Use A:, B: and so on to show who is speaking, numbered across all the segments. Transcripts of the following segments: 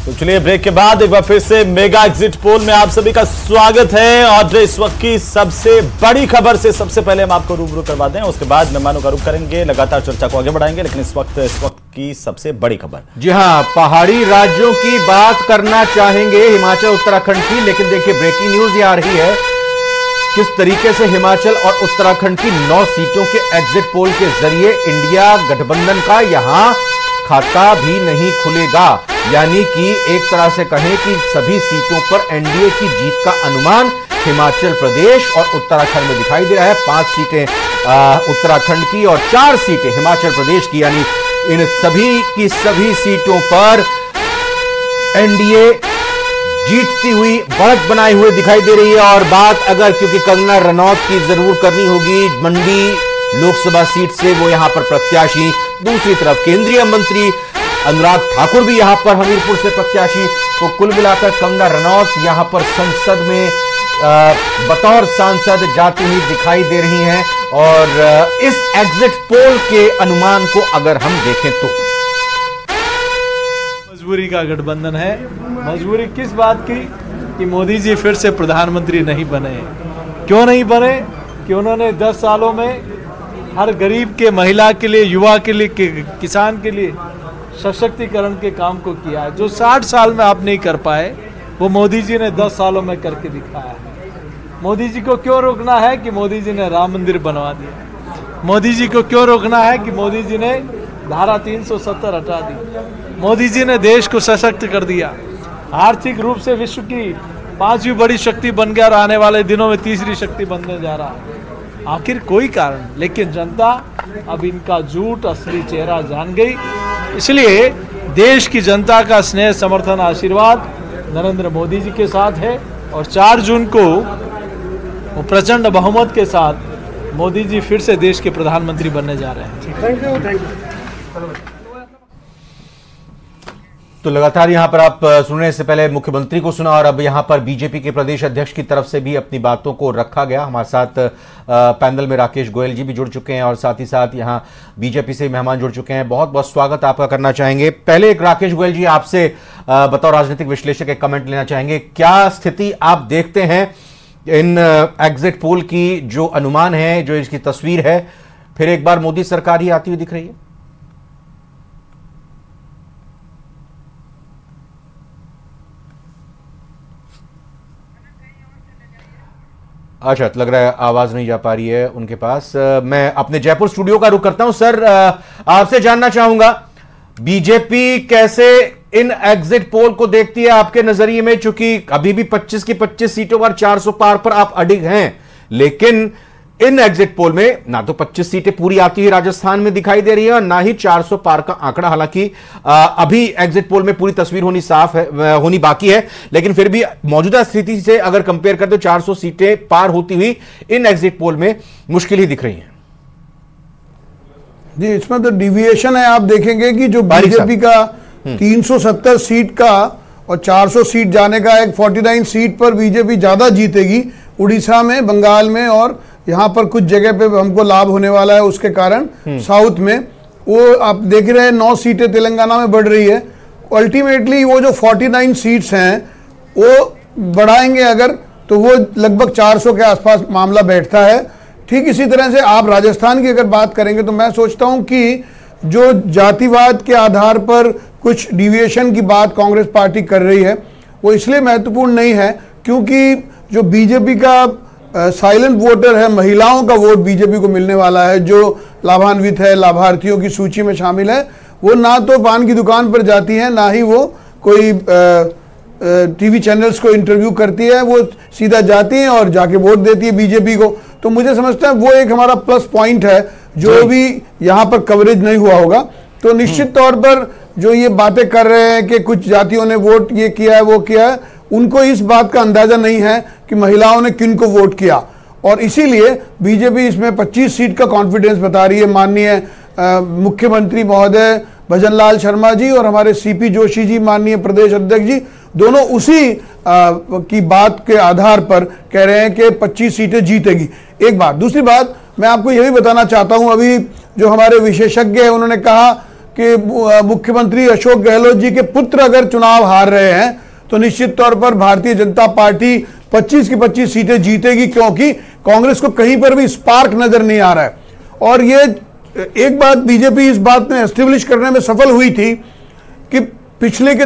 A: तो चलिए ब्रेक के बाद एक बार फिर से मेगा एग्जिट पोल में आप सभी का स्वागत है। और इस वक्त की सबसे बड़ी खबर से सबसे पहले हम आपको रूबरू करवा दें, उसके बाद मेहमानों का रुख करेंगे, लगातार चर्चा को आगे बढ़ाएंगे। लेकिन इस वक्त की सबसे बड़ी खबर,
B: जी हां, पहाड़ी राज्यों की बात करना चाहेंगे, हिमाचल उत्तराखंड की। लेकिन देखिए ब्रेकिंग न्यूज ये आ रही है किस तरीके से हिमाचल और उत्तराखंड की 9 सीटों के एग्जिट पोल के जरिए इंडिया गठबंधन का यहां खाता भी नहीं खुलेगा। यानी कि एक तरह से कहें कि सभी सीटों पर एनडीए की जीत का अनुमान हिमाचल प्रदेश और उत्तराखंड में दिखाई दे रहा है। 5 सीटें उत्तराखंड की और 4 सीटें हिमाचल प्रदेश की, यानी इन सभी की सभी सीटों पर एनडीए जीतती हुई बढ़त बनाए हुए दिखाई दे रही है। और बात अगर क्योंकि कंगना रनौत की जरूर करनी होगी, मंडी लोकसभा सीट से वो यहां पर प्रत्याशी, दूसरी तरफ केंद्रीय मंत्री अनुराग ठाकुर भी यहां पर हमीरपुर से प्रत्याशी। तो कुल मिलाकर कंगना रनौत यहां पर संसद में बतौर सांसद जाती हुई दिखाई दे रही हैं। और इस एग्जिट पोल के अनुमान को अगर हम देखें तो
C: मजबूरी का गठबंधन है। मजबूरी किस बात की कि मोदी जी फिर से प्रधानमंत्री नहीं बने। क्यों नहीं बने? कि उन्होंने 10 सालों में हर गरीब के, महिला के लिए, युवा के लिए, किसान के लिए सशक्तिकरण के काम को किया है। जो 60 साल में आप नहीं कर पाए वो मोदी जी ने 10 सालों में करके दिखाया है। मोदी जी को क्यों रोकना है कि मोदी जी ने राम मंदिर बनवा दिया। मोदी जी को क्यों रोकना है कि मोदी जी ने धारा 370 हटा दी। मोदी जी ने देश को सशक्त कर दिया, आर्थिक रूप से विश्व की 5वीं बड़ी शक्ति बन गया और आने वाले दिनों में 3री शक्ति बनने जा रहा है। आखिर कोई कारण, लेकिन जनता अब इनका झूठ असली चेहरा जान गई। इसलिए देश की जनता का स्नेह, समर्थन, आशीर्वाद नरेंद्र मोदी जी के साथ है। और 4 जून को वो प्रचंड बहुमत के साथ मोदी जी फिर से देश के प्रधानमंत्री बनने जा रहे हैं।
D: Thank you.
B: तो लगातार यहां पर आप सुनने से पहले मुख्यमंत्री को सुना और अब यहां पर बीजेपी के प्रदेश अध्यक्ष की तरफ से भी अपनी बातों को रखा गया। हमारे साथ पैनल में राकेश गोयल जी भी जुड़ चुके हैं और साथ ही साथ यहां बीजेपी से मेहमान जुड़ चुके हैं। बहुत बहुत स्वागत आपका करना चाहेंगे। पहले एक राकेश गोयल जी आपसे बतौर राजनीतिक विश्लेषक एक कमेंट लेना चाहेंगे। क्या स्थिति आप देखते हैं इन एग्जिट पोल की, जो अनुमान है, जो इसकी तस्वीर है, फिर एक बार मोदी सरकार ही आती हुई दिख रही है? अच्छा, लग रहा है आवाज नहीं जा पा रही है उनके पास। मैं अपने जयपुर स्टूडियो का रुख करता हूं। सर, आपसे जानना चाहूंगा बीजेपी कैसे इन एग्जिट पोल को देखती है आपके नजरिए में, चूंकि अभी भी 25 की 25 सीटों पर 400 पार पर आप अडिग हैं, लेकिन इन एग्जिट पोल में ना तो 25 सीटें पूरी आती हुई राजस्थान में दिखाई दे रही है और ना ही 400 पार का आंकड़ा। हालांकि अभी एग्जिट पोल में पूरी तस्वीर होनी साफ है, होनी बाकी है, लेकिन फिर भी मौजूदा स्थिति से अगर कंपेयर करते तो 400 सीटें पार होती हुई इन एग्जिट पोल में मुश्किल ही दिख रही हैं।
D: जी, इसमें तो डिविएशन है। आप देखेंगे कि जो बीजेपी का 370 सीट का और 400 सीट जाने का, एक 49 सीट पर बीजेपी ज्यादा जीतेगी उड़ीसा में, बंगाल में, और यहाँ पर कुछ जगह पे हमको लाभ होने वाला है उसके कारण। साउथ में वो आप देख रहे हैं 9 सीटें तेलंगाना में बढ़ रही है। अल्टीमेटली वो जो 49 सीट्स हैं वो बढ़ाएंगे अगर, तो वो लगभग 400 के आसपास मामला बैठता है। ठीक इसी तरह से आप राजस्थान की अगर बात करेंगे तो मैं सोचता हूं कि जो जातिवाद के आधार पर कुछ डिविएशन की बात कांग्रेस पार्टी कर रही है वो इसलिए महत्वपूर्ण नहीं है क्योंकि जो बीजेपी का साइलेंट वोटर है, महिलाओं का वोट बीजेपी को मिलने वाला है, जो लाभान्वित है, लाभार्थियों की सूची में शामिल है। वो ना तो पान की दुकान पर जाती है, ना ही वो कोई टीवी चैनल्स को इंटरव्यू करती है, वो सीधा जाती है और जाके वोट देती है बीजेपी को। तो मुझे समझता है वो एक हमारा प्लस पॉइंट है जो भी यहाँ पर कवरेज नहीं हुआ होगा। तो निश्चित तौर पर जो ये बातें कर रहे हैं कि कुछ जातियों ने वोट ये किया है, वो किया है, उनको इस बात का अंदाजा नहीं है कि महिलाओं ने किन को वोट किया, और इसीलिए बीजेपी इसमें 25 सीट का कॉन्फिडेंस बता रही है। माननीय मुख्यमंत्री महोदय भजनलाल शर्मा जी और हमारे सीपी जोशी जी, माननीय प्रदेश अध्यक्ष जी, दोनों उसी की बात के आधार पर कह रहे हैं कि 25 सीटें जीतेगी। एक बात। दूसरी बात मैं आपको यही बताना चाहता हूं, अभी जो हमारे विशेषज्ञ हैं उन्होंने कहा कि मुख्यमंत्री अशोक गहलोत जी के पुत्र अगर चुनाव हार रहे हैं तो निश्चित तौर पर भारतीय जनता पार्टी 25 की 25 सीटें जीतेगी, क्योंकि कांग्रेस को कहीं पर भी स्पार्क नजर नहीं आ रहा है। और ये एक बात बीजेपी इस बात में एस्टेब्लिश करने में सफल हुई थी कि पिछले के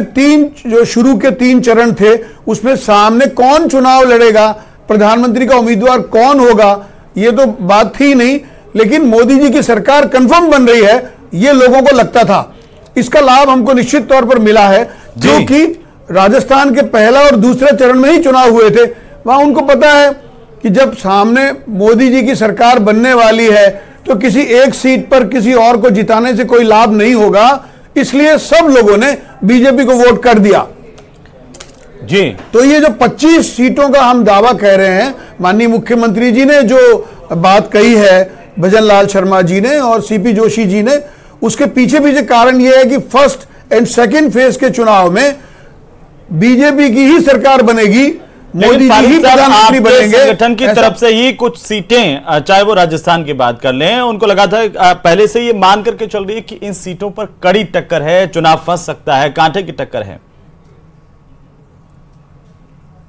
D: जो शुरू के 3 चरण थे उसमें सामने कौन चुनाव लड़ेगा, प्रधानमंत्री का उम्मीदवार कौन होगा, ये तो बात थी नहीं, लेकिन मोदी जी की सरकार कंफर्म बन रही है ये लोगों को लगता था। इसका लाभ हमको निश्चित तौर पर मिला है, क्योंकि राजस्थान के पहला और दूसरे चरण में ही चुनाव हुए थे। वहां उनको पता है कि जब सामने मोदी जी की सरकार बनने वाली है तो किसी एक सीट पर किसी और को जिताने से कोई लाभ नहीं होगा, इसलिए सब लोगों ने बीजेपी को वोट कर दिया
A: जी।
D: तो ये जो 25 सीटों का हम दावा कह रहे हैं, माननीय मुख्यमंत्री जी ने जो बात कही है, भजन लाल शर्मा जी ने और सीपी जोशी जी ने, उसके पीछे कारण यह है कि फर्स्ट एंड सेकंड फेज के चुनाव में बीजेपी की ही सरकार बनेगी, मोदी जी ही प्रधानमंत्री बनेंगे।
A: संगठन की तरफ से ही कुछ सीटें, चाहे वो राजस्थान की बात कर लें, उनको लगा था पहले से ये मान करके चल रही है कि इन सीटों पर कड़ी टक्कर है, चुनाव फंस सकता है, कांटे की टक्कर है।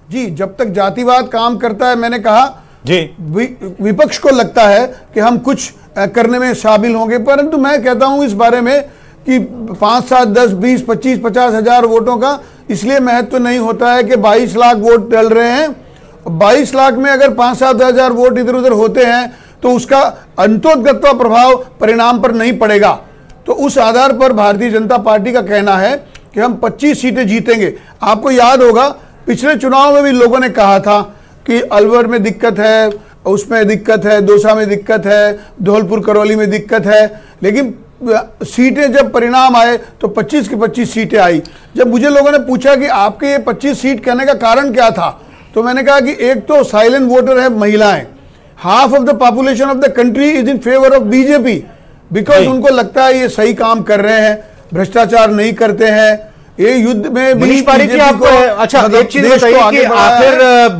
D: जी, जब तक जातिवाद काम करता है, मैंने कहा
A: जी,
D: विपक्ष को लगता है कि हम कुछ करने में शामिल होंगे, परंतु मैं कहता हूं इस बारे में कि 5, 7, 10, 20, 25, 50 हजार वोटों का इसलिए महत्व तो नहीं होता है कि 22 लाख वोट डल रहे हैं। 22 लाख में अगर 5-7 हजार वोट इधर उधर होते हैं तो उसका अंतोगत प्रभाव परिणाम पर नहीं पड़ेगा। तो उस आधार पर भारतीय जनता पार्टी का कहना है कि हम 25 सीटें जीतेंगे। आपको याद होगा पिछले चुनाव में भी लोगों ने कहा था कि अलवर में दिक्कत है, उसमें दिक्कत है, दौसा में दिक्कत है, धौलपुर करौली में दिक्कत है, लेकिन सीटें जब परिणाम आए तो 25 की 25 सीटें आई। जब मुझे लोगों ने पूछा कि आपके ये 25 सीट कहने का कारण क्या था, तो मैंने कहा कि एक तो साइलेंट वोटर है महिलाएं, half of the population of the country is in favour of BJP, because उनको लगता है ये सही काम कर रहे हैं, भ्रष्टाचार नहीं करते हैं, ये युद्ध में
B: मनीष पारिक जी आपको अच्छा एक चीज बताइए कि आखिर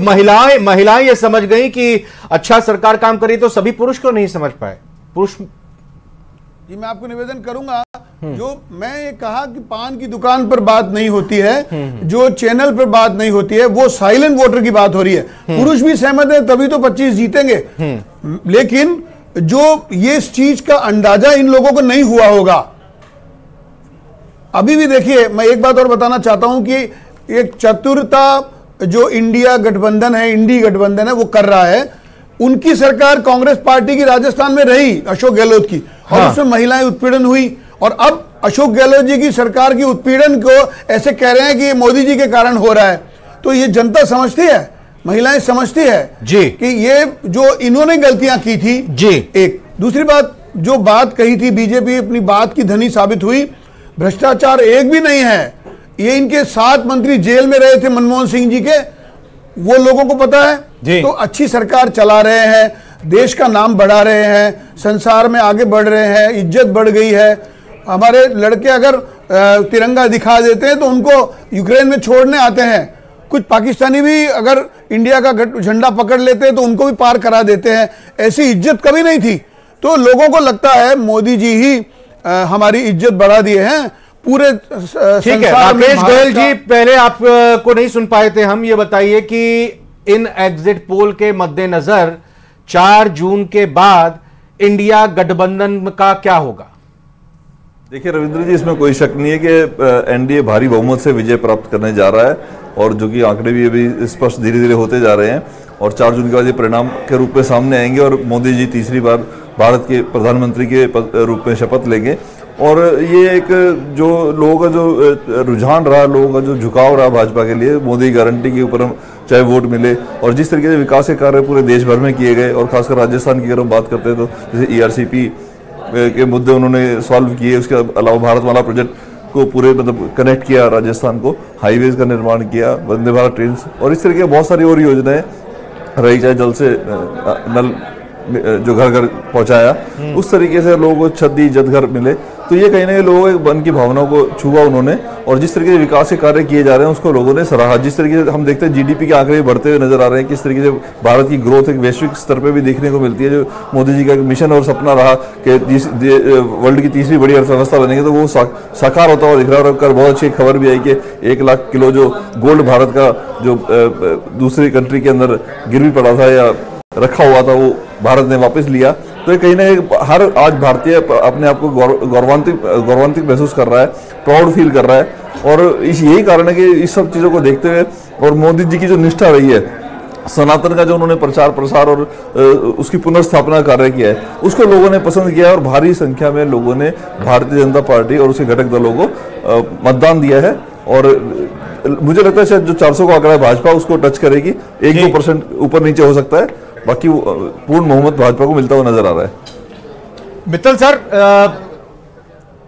B: महिलाएं ये समझ गई कि अच्छा सरकार काम करी, तो सभी पुरुष क्यों नहीं समझ पाए? पुरुष
D: जी, मैं आपको निवेदन करूंगा, जो मैं ये कहा कि पान की दुकान पर बात नहीं होती है, जो चैनल पर बात नहीं होती है, वो साइलेंट वोटर की बात हो रही है। पुरुष भी सहमत है तभी तो 25 जीतेंगे, लेकिन जो ये इस चीज का अंदाजा इन लोगों को नहीं हुआ होगा। अभी भी देखिए, मैं एक बात और बताना चाहता हूं कि एक चतुरता जो इंडिया गठबंधन है, इंडी गठबंधन है, वो कर रहा है। उनकी सरकार कांग्रेस पार्टी की राजस्थान में रही, अशोक गहलोत की, और उसमें महिलाएं उत्पीड़न हुई, और अब अशोक गहलोत जी की सरकार की उत्पीड़न को ऐसे कह रहे हैं कि ये मोदी जी के कारण हो रहा है। तो ये जनता समझती है, महिलाएं समझती है
B: जी
D: कि ये जो इन्होंने गलतियां की थी
B: जी।
D: एक दूसरी बात, जो बात कही थी, बीजेपी अपनी बात की धनी साबित हुई। भ्रष्टाचार एक भी नहीं है। ये इनके 7 मंत्री जेल में रहे थे मनमोहन सिंह जी के, वो लोगों को पता है। तो अच्छी सरकार चला रहे हैं, देश का नाम बढ़ा रहे हैं, संसार में आगे बढ़ रहे हैं, इज्जत बढ़ गई है। हमारे लड़के अगर तिरंगा दिखा देते हैं तो उनको यूक्रेन में छोड़ने आते हैं। कुछ पाकिस्तानी भी अगर इंडिया का झंडा पकड़ लेते हैं तो उनको भी पार करा देते हैं। ऐसी इज्जत कभी नहीं थी। तो लोगों को लगता है मोदी जी ही हमारी इज्जत बढ़ा दिए हैं पूरे।
B: ठीक है राकेश गोयल जी, पहले आपको नहीं सुन पाए थे हम, ये बताइए कि इन एग्जिट पोल के मद्देनजर 4 जून के बाद इंडिया गठबंधन का क्या होगा?
E: देखिए रविंद्र जी, इसमें कोई शक नहीं है कि एनडीए भारी बहुमत से विजय प्राप्त करने जा रहा है, और जो कि आंकड़े भी अभी स्पष्ट धीरे धीरे होते जा रहे हैं, और 4 जून के बाद ये परिणाम के रूप में सामने आएंगे और मोदी जी तीसरी बार भारत के प्रधानमंत्री के रूप में शपथ लेंगे। और ये एक जो लोगों का जो रुझान रहा, लोगों का जो झुकाव रहा भाजपा के लिए, मोदी गारंटी के ऊपर हम चाहे वोट मिले, और जिस तरीके से विकास के कार्य पूरे देश भर में किए गए, और खासकर राजस्थान की अगर हम बात करते हैं तो जैसे ईआरसीपी के मुद्दे उन्होंने सॉल्व किए, उसके अलावा भारतमाला प्रोजेक्ट को पूरे मतलब कनेक्ट किया राजस्थान को, हाईवेज का निर्माण किया, वंदे भारत ट्रेन, और इस तरीके बहुत सारी और योजनाएं रही, चाहे जल से नल जो घर घर पहुंचाया, उस तरीके से लोगों को छत दी, इज्जत घर मिले। तो ये कहीं ना कहीं लोगों के मन की भावनाओं को छुआ उन्होंने, और जिस तरीके से विकास के कार्य किए जा रहे हैं उसको लोगों ने सराहा। जिस तरीके से हम देखते हैं जीडीपी के आंकड़े बढ़ते हुए नजर आ रहे हैं, किस तरीके से भारत की ग्रोथ एक वैश्विक स्तर पर भी देखने को मिलती है। जो मोदी जी का मिशन और सपना रहा कि वर्ल्ड की तीसरी बड़ी अर्थव्यवस्था बनेगी, तो वो साकार होता हुआ दिख रहा है। और बहुत अच्छी खबर भी आई कि 1 लाख किलो जो गोल्ड भारत का जो दूसरी कंट्री के अंदर गिरवी पड़ा था या रखा हुआ था, वो भारत ने वापस लिया। तो कहीं ना कहीं हर आज भारतीय अपने आप को गौरवान्वित महसूस कर रहा है, प्राउड फील कर रहा है। और यही कारण है कि इस सब चीज़ों को देखते हुए और मोदी जी की जो निष्ठा रही है, सनातन का जो उन्होंने प्रचार प्रसार और उसकी पुनर्स्थापना कार्य किया है, उसको लोगों ने पसंद किया और भारी संख्या में लोगों ने भारतीय जनता पार्टी और उसके घटक दलों को मतदान दिया है। और मुझे लगता है शायद जो 400 का आंकड़ा है भाजपा उसको टच करेगी, 1-2% ऊपर नीचे हो सकता है, बाकी पूर्ण बहुमत भाजपा को मिलता हुआ नजर आ रहा है।
B: मित्तल सर,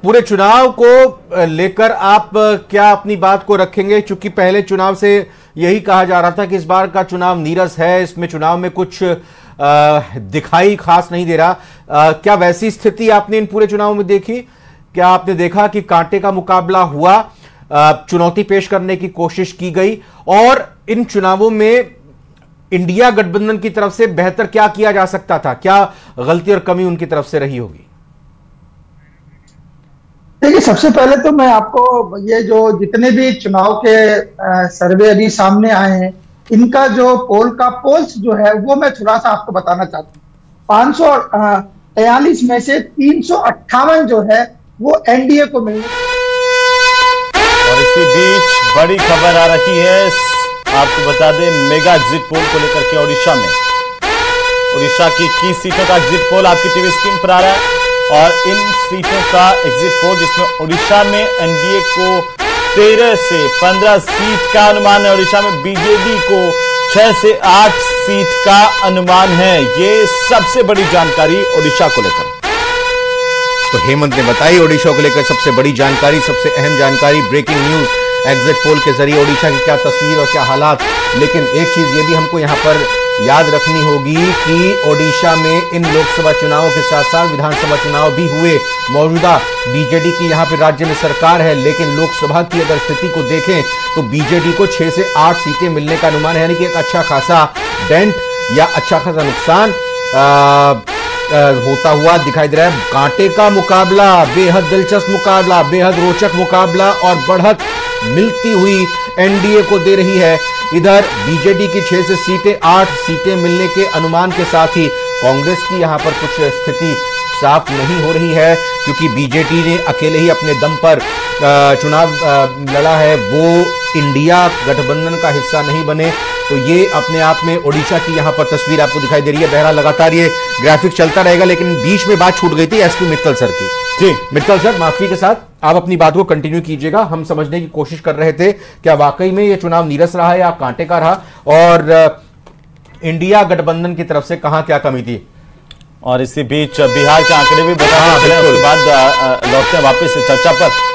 B: पूरे चुनाव को लेकर आप क्या अपनी बात को रखेंगे? चूंकि पहले चुनाव से यही कहा जा रहा था कि इस बार का चुनाव नीरस है, इसमें चुनाव में कुछ दिखाई खास नहीं दे रहा। क्या वैसी स्थिति आपने इन पूरे चुनाव में देखी? क्या आपने देखा कि कांटे का मुकाबला हुआ, चुनौती पेश करने की कोशिश की गई, और इन चुनावों में इंडिया गठबंधन की तरफ से बेहतर क्या किया जा सकता था? क्या गलती और कमी उनकी तरफ से रही होगी?
F: देखिए, सबसे पहले तो मैं आपको ये जो जितने भी चुनाव के सर्वे अभी सामने आए हैं, इनका जो पोल्स जो है वो मैं थोड़ा सा आपको बताना चाहता हूँ। 543 में से 358 जो है वो एनडीए को मिले।
A: और इसी बीच बड़ी खबर आ रही है, आपको बता दें मेगा एग्जिट पोल को लेकर के उड़ीसा में, उड़ीसा की 21 सीटों का एग्जिट पोल आपकी टीवी स्क्रीन पर आ रहा है। और इन सीटों का एग्जिट पोल जिसमें उड़ीसा में एनडीए को 13 से 15 सीट का अनुमान है, उड़ीसा में बीजेडी को 6 से 8 सीट का अनुमान है। ये सबसे बड़ी जानकारी उड़ीसा को लेकर।
B: तो हेमंत ने बताई ओडिशा को लेकर सबसे बड़ी जानकारी, सबसे अहम जानकारी, ब्रेकिंग न्यूज एग्जिट पोल के जरिए ओडिशा की क्या तस्वीर और क्या हालात। लेकिन एक चीज ये भी हमको यहां पर याद रखनी होगी कि ओडिशा में इन लोकसभा चुनावों के साथ साथ विधानसभा चुनाव भी हुए। मौजूदा बीजेडी की यहां पर राज्य में सरकार है, लेकिन लोकसभा की अगर स्थिति को देखें तो बीजेडी को 6 से 8 सीटें मिलने का अनुमान है, यानी कि एक अच्छा खासा डेंट या अच्छा खासा नुकसान होता हुआ दिखाई दे रहा है। कांटे का मुकाबला, बेहद दिलचस्प मुकाबला, बेहद रोचक मुकाबला और बढ़त मिलती हुई एनडीए को दे रही है। इधर बीजेडी की 6 से 8 सीटें मिलने के अनुमान के साथ ही कांग्रेस की यहां पर कुछ स्थिति साफ नहीं हो रही है, क्योंकि बीजेडी ने अकेले ही अपने दम पर चुनाव लड़ा है, वो इंडिया गठबंधन का हिस्सा नहीं बने। तो ये अपने आप में ओडिशा की यहां पर तस्वीर आपको दिखाई दे रही है। बहरहाल लगातार ये ग्राफिक चलता रहेगा, लेकिन बीच में बात छूट गई थी एसपी मित्तल सर की। जी मित्तल सर, माफी के साथ आप अपनी बात को कंटिन्यू कीजिएगा। हम समझने की कोशिश कर रहे थे क्या वाकई में ये चुनाव नीरस रहा या कांटे का रहा, और इंडिया गठबंधन की तरफ से कहां क्या कमी थी।
A: और इसी बीच बिहार के आंकड़े भी बता रहे हैं, उसके बाद लौटते हैं वापस से चर्चा पर।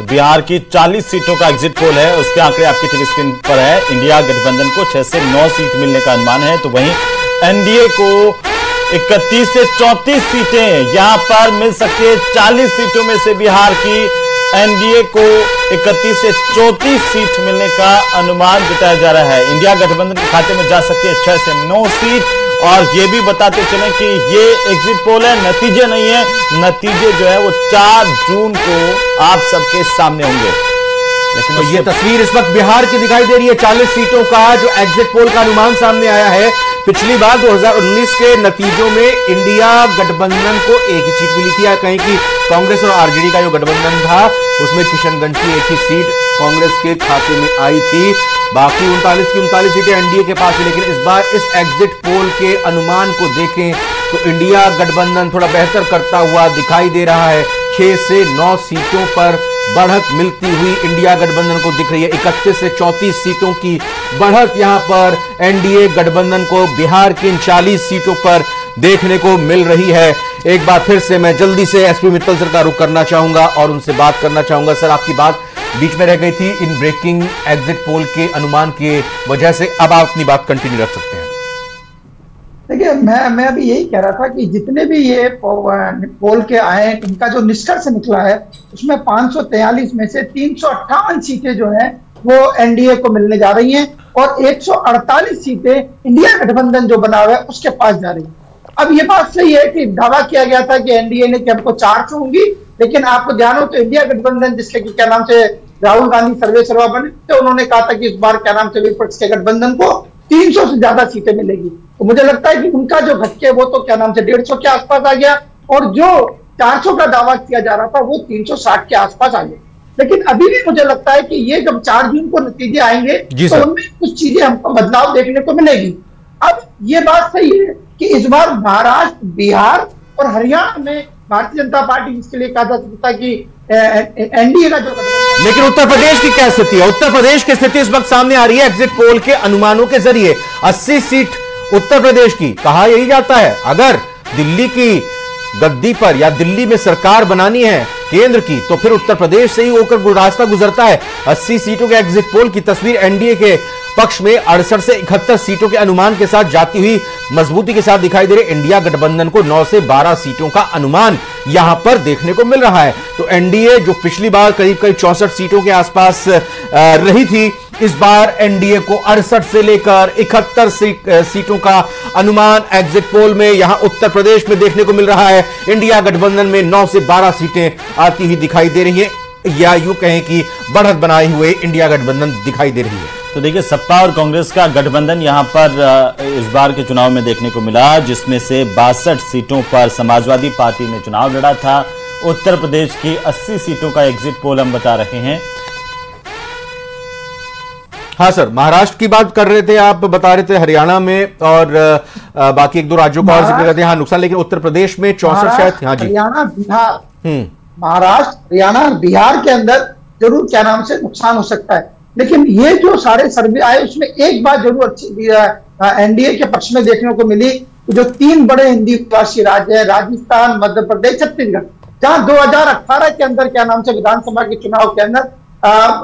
A: बिहार की 40 सीटों का एग्जिट पोल है, उसके आंकड़े आपकी टीवी स्क्रीन पर है। इंडिया गठबंधन को 6 से 9 सीट मिलने का अनुमान है, तो वहीं एनडीए को 31 से 34 सीटें यहां पर मिल सकती है। 40 सीटों में से बिहार की एनडीए को 31 से 34 सीट मिलने का अनुमान जताया जा रहा है। इंडिया गठबंधन के खाते में जा सकती है 6 से 9 सीट। और ये भी बताते चलें कि ये एग्जिट पोल है, नतीजे नहीं है। नतीजे जो है वो 4 जून को आप सबके सामने होंगे। लेकिन
B: तो ये तस्वीर इस वक्त बिहार की दिखाई दे रही है। 40 सीटों का जो एग्जिट पोल का अनुमान सामने आया है। पिछली बार 2019 के नतीजों में इंडिया गठबंधन को एक ही सीट मिली थी, कहीं की कांग्रेस और आरजेडी का जो गठबंधन था उसमें किशनगंज की एक ही सीट कांग्रेस के खाते में आई थी। बाकी 39 की 39 सीटें एनडीए के पास है। लेकिन इस बार इस एग्जिट पोल के अनुमान को देखें तो इंडिया गठबंधन थोड़ा बेहतर करता हुआ दिखाई दे रहा है। 6 से 9 सीटों पर बढ़त मिलती हुई इंडिया गठबंधन को दिख रही है। 31 से 34 सीटों की बढ़त यहां पर एनडीए गठबंधन को बिहार की इन 40 सीटों पर देखने को मिल रही है। एक बार फिर से मैं जल्दी से एसपी मित्तल सर का रुख करना चाहूंगा और उनसे बात करना चाहूंगा। सर, आपकी बात बीच में रह गई थी इन ब्रेकिंग एग्जिट पोल के अनुमान की वजह से, अब आप अपनी बात कंटिन्यू रख सकते हैं।
F: देखिए, मैं अभी यही कह रहा था कि जितने भी ये पोल के आए, इनका जो निष्कर्ष निकला है उसमें 543 में से 358 सीटें जो हैं वो एनडीए को मिलने जा रही हैं और 148 सीटें इंडिया गठबंधन जो बना हुआ है उसके पास जा रही है। अब ये बात सही है कि दावा किया गया था कि एनडीए ने कि हमको 400 होंगी, लेकिन आपको ध्यान हो तो इंडिया गठबंधन जिसके क्या नाम से राहुल गांधी सर्वे सर्वा बने, तो उन्होंने कहा था कि इस बार क्या नाम से विपक्ष के गठबंधन को 300 से ज्यादा सीटें मिलेगी। तो मुझे लगता है कि उनका जो घटके वो तो क्या नाम से 150 के आसपास आ गया और जो 400 का दावा किया जा रहा था वो 360 के आसपास आ गया। लेकिन अभी भी मुझे लगता है कि ये जब 4 जून को नतीजे आएंगे तो उनमें कुछ चीजें हमको बदलाव देखने को मिलेगी। अब ये बात सही है कि इस बार महाराष्ट्र, बिहार और हरियाणा में भारतीय जनता पार्टी जिसके लिए कहा जा सकता है कि एनडीए का जो,
B: लेकिन उत्तर प्रदेश की क्या स्थिति है? उत्तर प्रदेश की स्थिति इस वक्त सामने आ रही है एग्जिट पोल के अनुमानों के जरिए। 80 सीट उत्तर प्रदेश की। कहा यही जाता है अगर दिल्ली की गद्दी पर या दिल्ली में सरकार बनानी है केंद्र की तो फिर उत्तर प्रदेश से ही होकर रास्ता गुजरता है। 80 सीटों के एग्जिट पोल की तस्वीर एनडीए के पक्ष में 68 से 71 सीटों के अनुमान के साथ जाती हुई मजबूती के साथ दिखाई दे रही। इंडिया गठबंधन को 9 से 12 सीटों का अनुमान यहां पर देखने को मिल रहा है। तो एनडीए जो पिछली बार करीब 64 सीटों के आसपास रही थी, इस बार एनडीए को 68 से लेकर 71 सीटों का अनुमान एग्जिट पोल में यहां उत्तर प्रदेश में देखने को मिल रहा है। इंडिया गठबंधन में 9 से 12 सीटें आती हुई दिखाई दे रही हैं, या यूं कहें कि बढ़त बनाए हुए इंडिया गठबंधन दिखाई दे रही है।
A: तो देखिए, सपा और कांग्रेस का गठबंधन यहां पर इस बार के चुनाव में देखने को मिला, जिसमें से 62 सीटों पर समाजवादी पार्टी ने चुनाव लड़ा था। उत्तर प्रदेश की 80 सीटों का एग्जिट पोल हम बता रहे हैं।
B: हाँ सर, महाराष्ट्र की बात कर रहे थे, आप बता रहे थे हरियाणा में और बाकी 1-2 राज्यों का और जिक्र करते हैं। हाँ, नुकसान, लेकिन उत्तर प्रदेश में 64 शायद। हाँ जी,
F: हरियाणा, बिहार, महाराष्ट्र, हरियाणा, बिहार के अंदर जरूर क्या नाम से नुकसान हो सकता है। लेकिन ये जो सारे सर्वे आए उसमें एक बात जरूर अच्छी एनडीए के पक्ष में देखने को मिली, जो 3 बड़े हिंदी भाषी राज्य है, राजस्थान, मध्य प्रदेश, छत्तीसगढ़, जहां 2018 के अंदर क्या नाम से विधानसभा के चुनाव के अंदर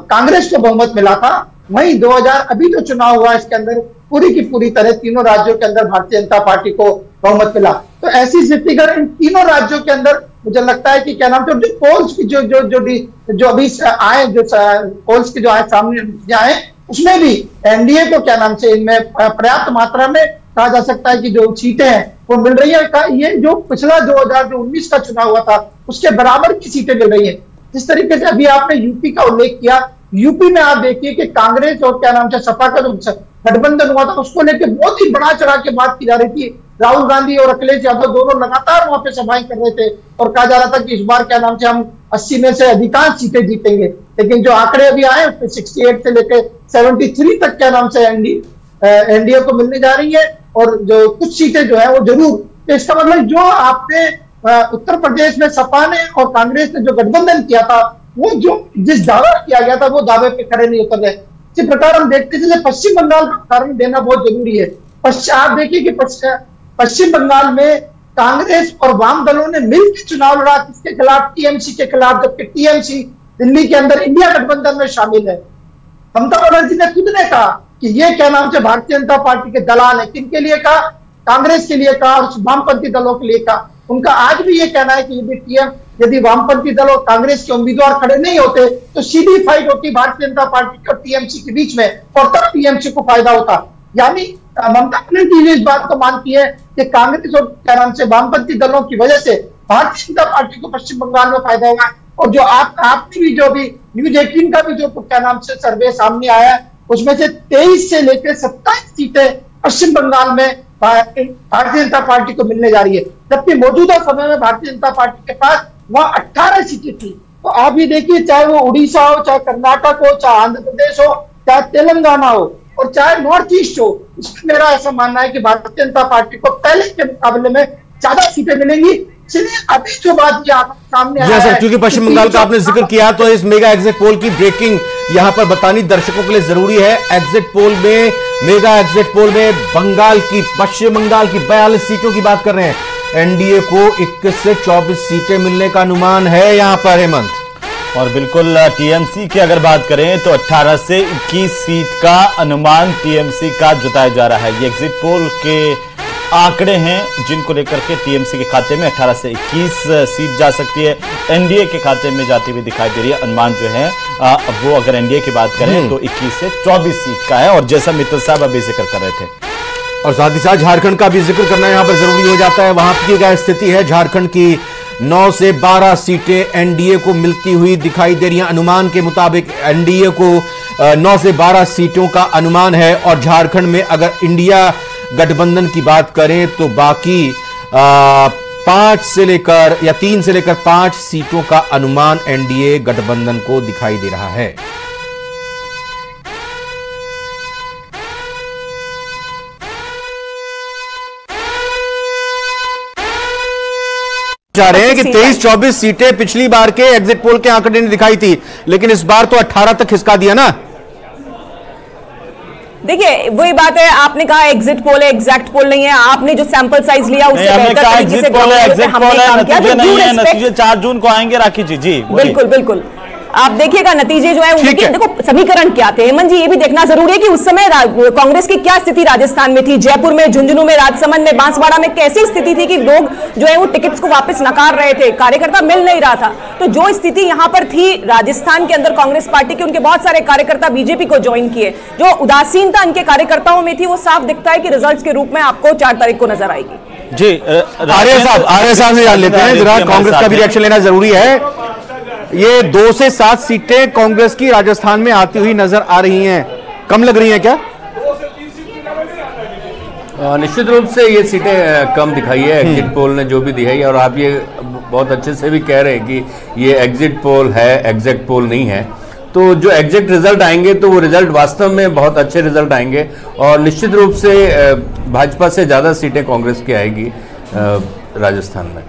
F: कांग्रेस को बहुमत मिला था, वहीं 2000 अभी जो चुनाव हुआ इसके अंदर पूरी की पूरी तरह तीनों राज्यों के अंदर भारतीय जनता पार्टी को बहुमत मिला। तो ऐसी स्थिति अगर इन तीनों राज्यों के अंदर मुझे लगता है कि क्या नाम से जो पोल्स की जो अभी आए, जो पोल्स की जो आए सामने आए, उसमें भी एनडीए को क्या नाम से इनमें पर्याप्त मात्रा में कहा जा सकता है कि जो सीटें हैं वो मिल रही है। ये जो पिछला 2019 का चुनाव हुआ था उसके बराबर की सीटें मिल रही है। जिस तरीके से अभी आपने यूपी का उल्लेख किया, यूपी में आप देखिए कि कांग्रेस और क्या नाम से सपा का जो गठबंधन हुआ था उसको लेकर बहुत ही बढ़ा चढ़ा के बात की जा रही थी। राहुल गांधी और अखिलेश यादव दोनों लगातार वहां पे सभाएं कर रहे थे और कहा जा रहा था कि इस बार क्या नाम से हम 80 में से अधिकांश सीटें जीतेंगे। लेकिन जो आंकड़े अभी आए उसमें 68 से लेकर 73 तक क्या नाम से एनडीए को मिलने जा रही है और जो कुछ सीटें जो है वो जरूर। तो इसका मतलब जो आपने उत्तर प्रदेश में सपा ने और कांग्रेस ने जो गठबंधन किया था वो जो जिस दावा किया गया था वो दावे पे खड़े नहीं उतर रहे। इसी प्रकार हम देखते थे पश्चिम बंगाल का उदाहरण देना बहुत जरूरी है। आप देखिए कि पश्चिम बंगाल में कांग्रेस और वाम दलों ने मिलकर चुनाव लड़ा, किसके खिलाफ? टीएमसी के खिलाफ, जबकि टीएमसी दिल्ली के अंदर इंडिया गठबंधन में शामिल है। ममता बनर्जी ने खुद ने कहा कि ये क्या नाम से भारतीय जनता पार्टी के दलाल है। किनके लिए कहा? कांग्रेस के लिए कहा और वामपंथी दलों के लिए कहा। उनका आज भी ये कहना है कि यदि वामपंथी दल और कांग्रेस के उम्मीदवार खड़े नहीं होते तो सीधी फाइट होती भारतीय जनता पार्टी और टीएमसी के बीच में और तब टीएमसी को फायदा होता। यानी ममता बनर्जी इस बात को मानती है कि कांग्रेस और क्या नाम से वामपंथी दलों की वजह से भारतीय जनता पार्टी को पश्चिम बंगाल में फायदा होगा। और जो आपने भी जो भी न्यूज 18 का भी जो क्या नाम से सर्वे सामने आया है उसमें से 23 से लेकर 27 सीटें पश्चिम बंगाल में भारतीय जनता पार्टी को मिलने जा रही है, जबकि मौजूदा समय में भारतीय जनता पार्टी के पास वहां 18 सीटें थी। तो आप ये देखिए, चाहे वो उड़ीसा हो, चाहे कर्नाटक हो, चाहे आंध्र प्रदेश हो, चाहे तेलंगाना हो और चाहे नॉर्थ ईस्ट हो, इसमें मेरा ऐसा मानना है कि भारतीय जनता पार्टी को पहले के मुकाबले में ज्यादा सीटें मिलेंगी। इसलिए अभी जो बात सामने आया है,
B: क्योंकि पश्चिम बंगाल का आपने जिक्र किया तो इस मेगा एग्जिट पोल की ब्रेकिंग यहां पर बतानी दर्शकों के लिए जरूरी है। एग्जिट पोल में, मेगा एग्जिट पोल में पश्चिम बंगाल की 42 सीटों की बात कर रहे हैं। एनडीए को 21 से 24 सीटें मिलने का अनुमान है यहां पर, हेमंत।
A: और बिल्कुल टीएमसी की अगर बात करें तो 18 से 21 सीट का अनुमान टीएमसी का जताया जा रहा है। ये एग्जिट पोल के आंकड़े हैं जिनको लेकर के टीएमसी के खाते में 18 से 21 सीट जा सकती है, एनडीए के खाते में जाती हुई दिखाई दे रही है। अनुमान जो है वो अगर एनडीए की बात करें तो 21 से 24 सीट का है, और जैसा मित्तल साहब अभी जिक्र कर रहे थे,
B: और साथ ही साथ झारखंड का भी जिक्र करना यहां पर जरूरी हो जाता है। वहां की क्या स्थिति है? झारखंड की 9 से 12 सीटें एनडीए को मिलती हुई दिखाई दे रही हैं। अनुमान के मुताबिक एनडीए को 9 से 12 सीटों का अनुमान है, और झारखंड में अगर इंडिया गठबंधन की बात करें तो बाकी 5 से लेकर या 3 से लेकर 5 सीटों का अनुमान एनडीए गठबंधन को दिखाई दे रहा है। जा रहे हैं कि 23-24 सीटें पिछली बार के एग्जिट पोल के आंकड़े ने दिखाई थी, लेकिन इस बार तो 18 तक खिसका दिया ना।
G: देखिए वही बात है, आपने कहा एग्जिट पोल है, एग्जैक्ट पोल नहीं है। आपने जो सैंपल साइज लिया उससे बेहतर तरीके से
A: नतीजे 4 जून को आएंगे राखी जी। जी
G: बिल्कुल बिल्कुल, आप देखिएगा नतीजे जो है उनके, देखो समीकरण क्या थे हेमंत जी, ये भी देखना जरूरी है कि उस समय कांग्रेस की क्या स्थिति राजस्थान में थी, जयपुर में, झुंझुनू में, राजसमंद में, बांसवाड़ा में कैसी स्थिति थी कि लोग जो है वो टिकट्स को वापस नकार रहे थे, कार्यकर्ता मिल नहीं रहा था। तो जो स्थिति यहां पर थी राजस्थान के अंदर कांग्रेस पार्टी के, उनके बहुत सारे कार्यकर्ता बीजेपी को ज्वाइन किए, जो उदासीनता उनके कार्यकर्ताओं में थी वो साफ दिखता है कि रिजल्ट के रूप में आपको 4 तारीख को नजर आएगी।
A: जी
B: आर्य साहब से जान लेते हैं जरा, कांग्रेस का भी रिएक्शन लेना जरूरी है। ये 2 से 7 सीटें कांग्रेस की राजस्थान में आती हुई नजर आ रही हैं, कम लग रही हैं क्या?
H: निश्चित रूप से ये सीटें कम दिखाई है, एग्जिट पोल ने जो भी दिखाई है, और आप ये बहुत अच्छे से भी कह रहे हैं कि ये एग्जिट पोल है, एग्जैक्ट पोल नहीं है। तो जो एग्जैक्ट रिजल्ट आएंगे तो वो रिजल्ट वास्तव में बहुत अच्छे रिजल्ट आएंगे, और निश्चित रूप से भाजपा से ज्यादा सीटें कांग्रेस की आएगी राजस्थान में।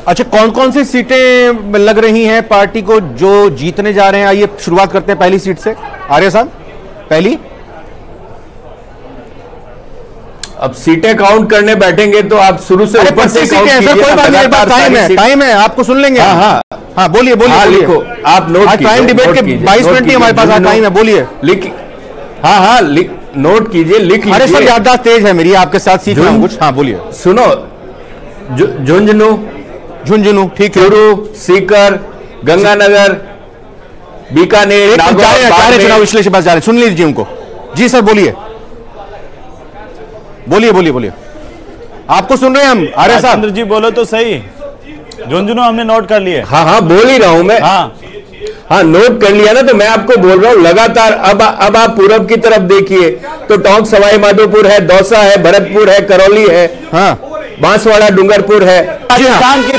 B: अच्छा, कौन कौन सी सीटें लग रही हैं पार्टी को जो जीतने जा रहे हैं? आइए शुरुआत करते हैं पहली सीट से। आर्य साहब, पहली।
H: अब सीटें काउंट करने बैठेंगे तो आप शुरू से ऊपर से काउंट कीजिए।
B: कोई बात नहीं, टाइम है, आपको सुन लेंगे। हाँ बोलिए
H: लिखो, आप नोट कीजिए।
B: टाइम डिबेट के 22 मिनट ही हमारे पास टाइम है, बोलिए।
H: हाँ नोट कीजिए, लिख लीजिए।
B: अरे सर याददाश्त तेज है मेरी, आपके साथ सीख रहा हूं कुछ। हाँ बोलिए।
H: सुनो, झुंझुनू, ठीक है, चूरू, सीकर, गंगानगर, बीकानेर,
B: चुनाव विश्लेषण पास जा रहे, सुन लीजिए उनको। जी सर बोलिए बोलिए। आपको सुन रहे हैं हम। आर्य साहब
A: जी बोलो तो सही। झुंझुनू हमने नोट कर लिए।
H: हाँ बोल ही रहा हूं मैं। हाँ नोट कर लिया ना, तो मैं आपको बोल रहा हूं लगातार। अब आप पूरब की तरफ देखिए तो टोंक सवाई माधोपुर है, दौसा है, भरतपुर है, करौली है, हाँ, बांसवाड़ा, डूंगरपुर है।
A: राजस्थान की